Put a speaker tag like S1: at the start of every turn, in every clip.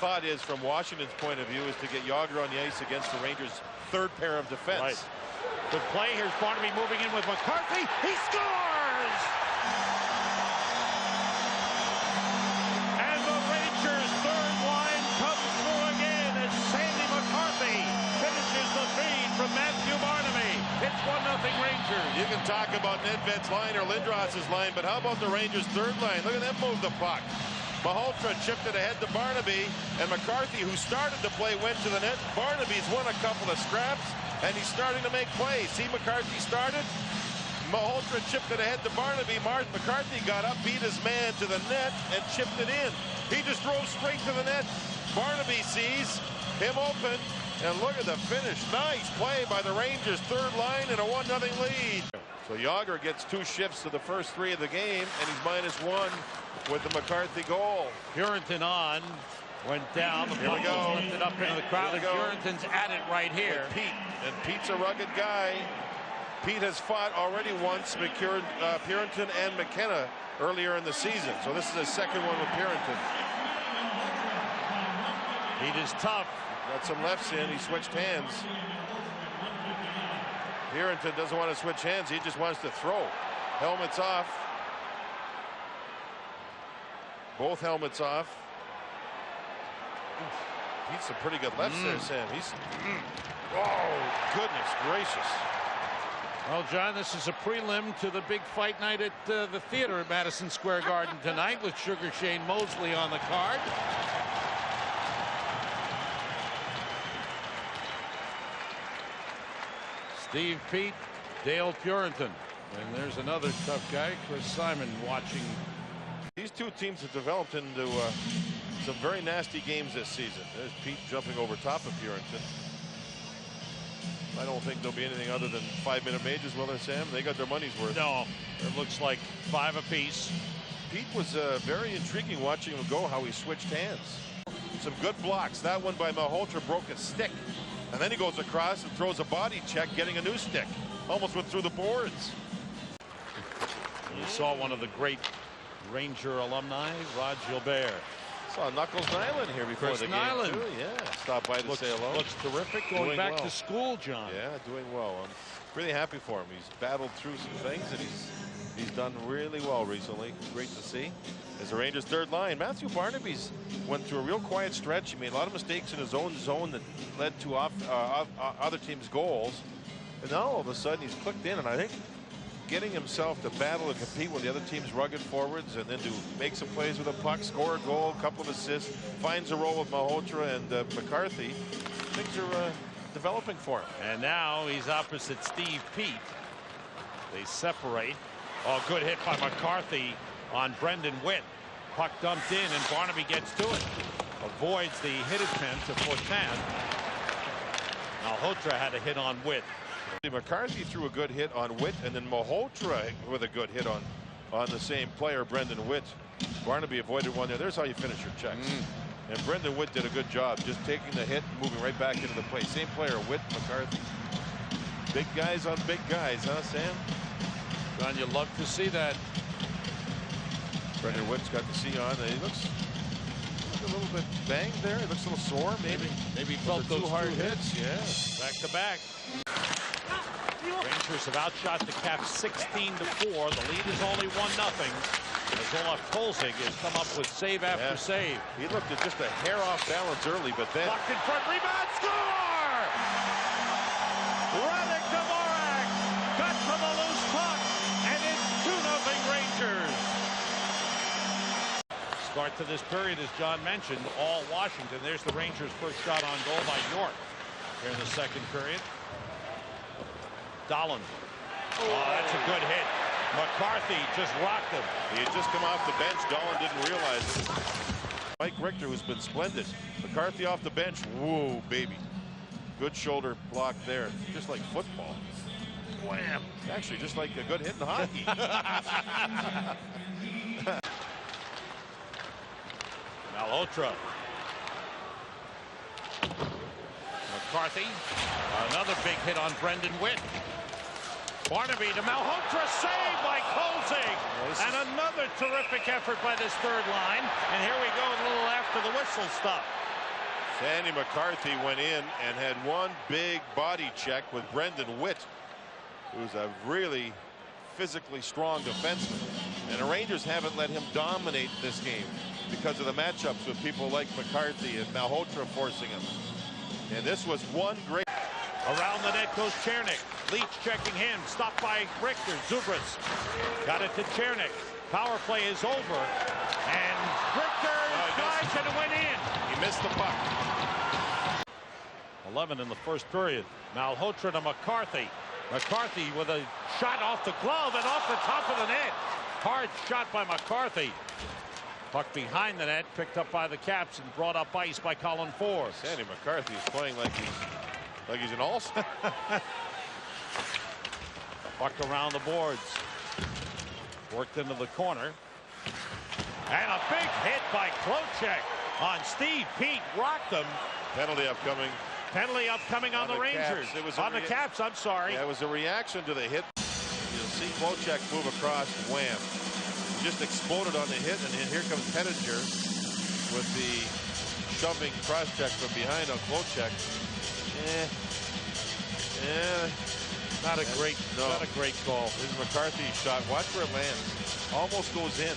S1: thought is, from Washington's point of view, is to get Jágr on the ice against the Rangers' third pair of defense.
S2: Right. Good play. Here's Barnaby moving in with McCarthy. He scores! And the Rangers' third line comes through again as Sandy McCarthy finishes the feed from Matthew Barnaby. It's 1-0 Rangers.
S1: You can talk about Nedved's line or Lindros's line, but how about the Rangers' third line? Look at them move the puck. Malhotra chipped it ahead to Barnaby, and McCarthy, who started to play, went to the net. Barnaby's won a couple of scraps, and he's starting to make plays. See, McCarthy started. Malhotra chipped it ahead to Barnaby. McCarthy got up, beat his man to the net, and chipped it in. He just drove straight to the net. Barnaby sees him open, and look at the finish. Nice play by the Rangers' third line in a 1-0 lead. So Jágr gets 2 shifts to the first 3 of the game, and he's -1 with the McCarthy goal.
S2: Purinton on, went down. The puck was lifted up into the crowd, and Purinton's at it right here.
S1: And Pete's a rugged guy. Pete has fought already once Purinton and McKenna earlier in the season, so this is his second one with Purinton.
S2: Pete is tough.
S1: Got some lefts in. He switched hands. Purinton doesn't want to switch hands. He just wants to throw. Helmets off. Both helmets off. Pete's some pretty good lefts there, Sam. He's oh, goodness gracious.
S2: Well, John, this is a prelim to the big fight night at the theater at Madison Square Garden tonight with Sugar Shane Mosley on the card. Steve Pete, Dale Purinton. And there's another tough guy, Chris Simon, watching.
S1: These two teams have developed into some very nasty games this season. There's Pete jumping over top of Purinton. I don't think there'll be anything other than 5-minute majors, will there, Sam? They got their money's worth.
S2: No, it looks like 5 apiece.
S1: Pete was very intriguing watching him go, how he switched hands. Some good blocks. That one by Malhotra broke a stick. And then he goes across and throws a body check, getting a new stick. Almost went through the boards.
S2: You saw one of the great Ranger alumni, Rod Gilbert.
S1: Saw Knuckles Nyland here before
S2: Chris
S1: the game,
S2: Nyland.
S1: too. Yeah, stopped by to say hello.
S2: Looks terrific, going back to school, John.
S1: Yeah, doing well. I'm really happy for him. He's battled through some things, and he's done really well recently. Great to see. As the Rangers' third line, Matthew Barnaby's went through a real quiet stretch. He made a lot of mistakes in his own zone that led to other teams' goals. And now all of a sudden he's clicked in, and I think getting himself to battle and compete with the other team's rugged forwards, and then to make some plays with a puck, score a goal, a couple of assists, finds a role with Malhotra and McCarthy. Things are developing for him.
S2: And now he's opposite Steve Pete. They separate. Oh, good hit by McCarthy on Brendan Witt. Puck dumped in, and Barnaby gets to it. Avoids the hit attempt to Fortin. Malhotra had a hit on Witt.
S1: McCarthy threw a good hit on Witt, and then Malhotra with a good hit on the same player, Brendan Witt. Barnaby avoided one there. There's how you finish your checks. And Brendan Witt did a good job just taking the hit and moving right back into the play. Same player, Witt, McCarthy. Big guys on big guys, huh, Sam?
S2: John, you love to see that.
S1: Brendan Witt's got the C on. He looks a little bit banged there. He looks a little sore, maybe.
S2: Maybe felt those
S1: 2 hard hits. Yeah.
S2: Back to back. Rangers have outshot the Caps 16-4. The lead is only 1-0. As Olaf Kolzig has come up with save after save.
S1: He looked at just a hair off balance early, but then
S2: blocked in front, rebound, score! Radek Dvorak got to the loose puck, and it's 2-0 Rangers. Start to this period, as John mentioned, all Washington. There's the Rangers' first shot on goal by York here in the second period. Dahlin. Oh, that's a good hit. McCarthy just rocked him.
S1: He had just come off the bench. Dahlin didn't realize it. Mike Richter, who's been splendid. McCarthy off the bench. Whoa, baby. Good shoulder block there. Just like football. Wham. Actually, just like a good hit in hockey.
S2: Malhotra. McCarthy. Another big hit on Brendan Witt. Barnaby to Malhotra, saved by Kolzig. And another terrific effort by this third line. And here we go, a little after the whistle stuff.
S1: Sandy McCarthy went in and had one big body check with Brendan Witt, who's a really physically strong defenseman. And the Rangers haven't let him dominate this game because of the matchups with people like McCarthy and Malhotra forcing him. And this was one great.
S2: Around the net goes Chernik. Leach checking him. Stopped by Richter. Zubras got it to Chernik. Power play is over. And Richter dives and it went in.
S1: He missed the puck.
S2: 11 in the first period. Malhotra to McCarthy. McCarthy with a shot off the glove and off the top of the net. Hard shot by McCarthy. Puck behind the net, picked up by the Caps and brought up ice by Colin Forbes.
S1: Sandy McCarthy is playing like he's an all-star.
S2: Puck around the boards. Worked into the corner. And a big hit by Klocek on Steve Pete. Rocked him.
S1: Penalty upcoming.
S2: Penalty upcoming on the Rangers.
S1: It was
S2: on the Caps, I'm sorry.
S1: Yeah, it was a reaction to the hit. You'll see Klocek move across. Wham. Just exploded on the hit, and here comes Pettinger with the shoving cross check from behind on Klocek.
S2: Not a great call.
S1: This is McCarthy's shot. Watch where it lands. Almost goes in,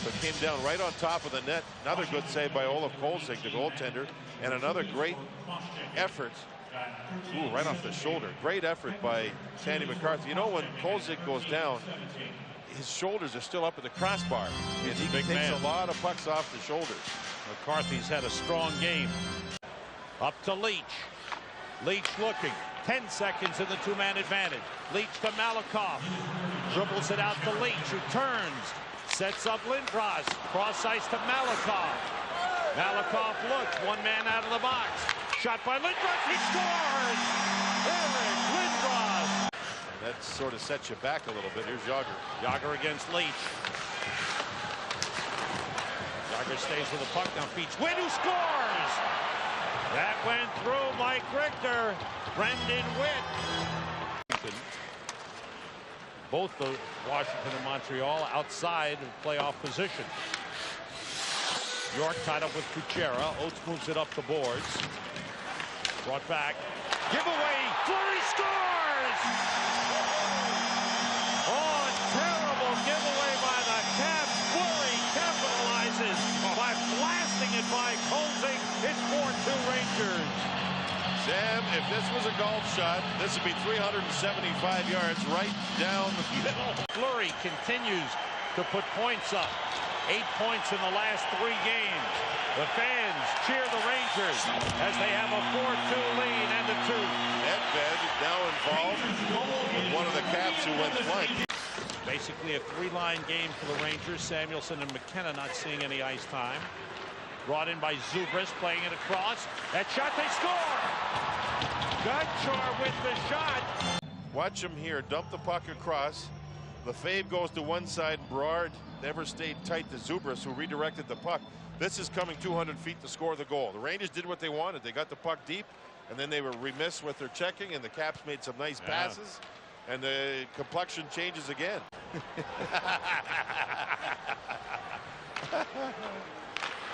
S1: but came down right on top of the net. Another good save by Olaf Kolzig, the goaltender, and another great effort. Ooh, right off the shoulder. Great effort by Sandy McCarthy. You know, when Kolzig goes down, his shoulders are still up at the crossbar, and he takes a lot of pucks off the shoulders.
S2: McCarthy's had a strong game. Up to Leach. Leach looking. 10 seconds in the two-man advantage. Leach to Malakoff. Dribbles it out to Leach, who turns. Sets up Lindros. Cross ice to Malakoff. Malakoff looks. One man out of the box. Shot by Lindros. He scores! Eric Lindros.
S1: That sort of sets you back a little bit. Here's Jagr.
S2: Jagr against Leach. Jagr stays with the puck. Now feeds Witt, who scores! That went through Mike Richter. Brendan Witt. Both the Washington and Montreal outside of playoff position. York tied up with Kuchera. Oates moves it up the boards. Brought back. Giveaway. Fleury scores! Oh, terrible giveaway by the Caps. Fleury capitalizes by blasting it by Kolzig. It's 4-2 Rangers.
S1: Sam, if this was a golf shot, this would be 375 yards right down the middle.
S2: Fleury continues to put points up. 8 points in the last 3 games. The fans cheer the Rangers as they have a 4-2 lead and a 2.
S1: Nedved now involved with one of the Caps who went flank.
S2: Basically a 3-line game for the Rangers. Samuelson and McKenna not seeing any ice time. Brought in by Zubras, playing it across. That shot, they score! Gunchar with the shot.
S1: Watch him here, dump the puck across. Lefebvre goes to one side, and Berard never stayed tight to Zubras, who redirected the puck. This is coming 200 feet to score the goal. The Rangers did what they wanted. They got the puck deep, and then they were remiss with their checking, and the Caps made some nice passes, and the complexion changes again.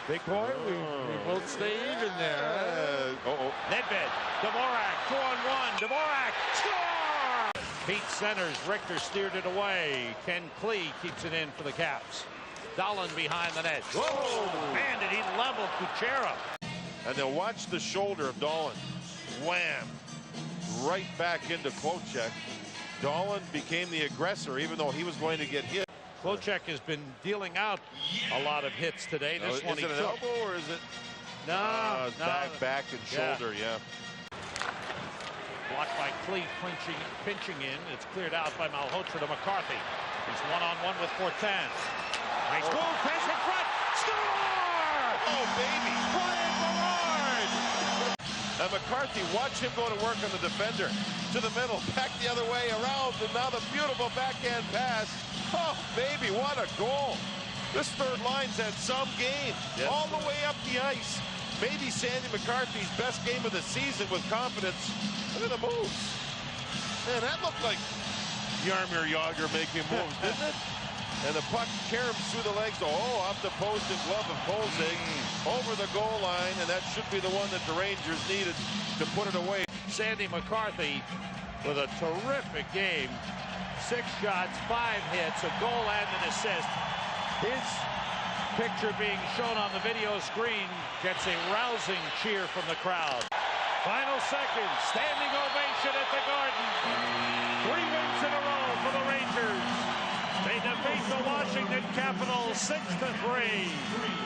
S2: Big boy, we both stay even there. Nedved, Dvorak, 2-on-1, Dvorak, score! Pete centers, Richter steered it away. Ken Klee keeps it in for the Caps. Dahlin behind the net. Whoa! Man, did he level Kuchera.
S1: And they'll watch the shoulder of Dahlin. Wham! Right back into Klocek. Dahlin became the aggressor, even though he was going to get hit.
S2: Klocek has been dealing out a lot of hits today. This one
S1: is it an elbow or is it?
S2: No,
S1: back and shoulder, yeah.
S2: Blocked by Klee, pinching in. It's cleared out by Malhotra to McCarthy. He's one-on-one with Fortin. Nice move, pass in front, score!
S1: Oh, baby!
S2: Brian Berard!
S1: And McCarthy, watch him go to work on the defender. To the middle, back the other way, around, and now the beautiful backhand pass. Oh, baby, what a goal. This third line's had some game, all the way up the ice. Maybe Sandy McCarthy's best game of the season with confidence. Look at the moves. Man, that looked like Jaromir Jagr making moves, didn't it? And the puck caroms through the legs. Oh, off the post and glove of Kolzig over the goal line, and that should be the one that the Rangers needed to put it away.
S2: Sandy McCarthy with a terrific game. 6 shots, 5 hits, a goal and an assist. His picture being shown on the video screen gets a rousing cheer from the crowd. Final seconds, standing ovation at the Garden. 3 wins in a row for the Rangers. They defeat the Washington Capitals 6-3.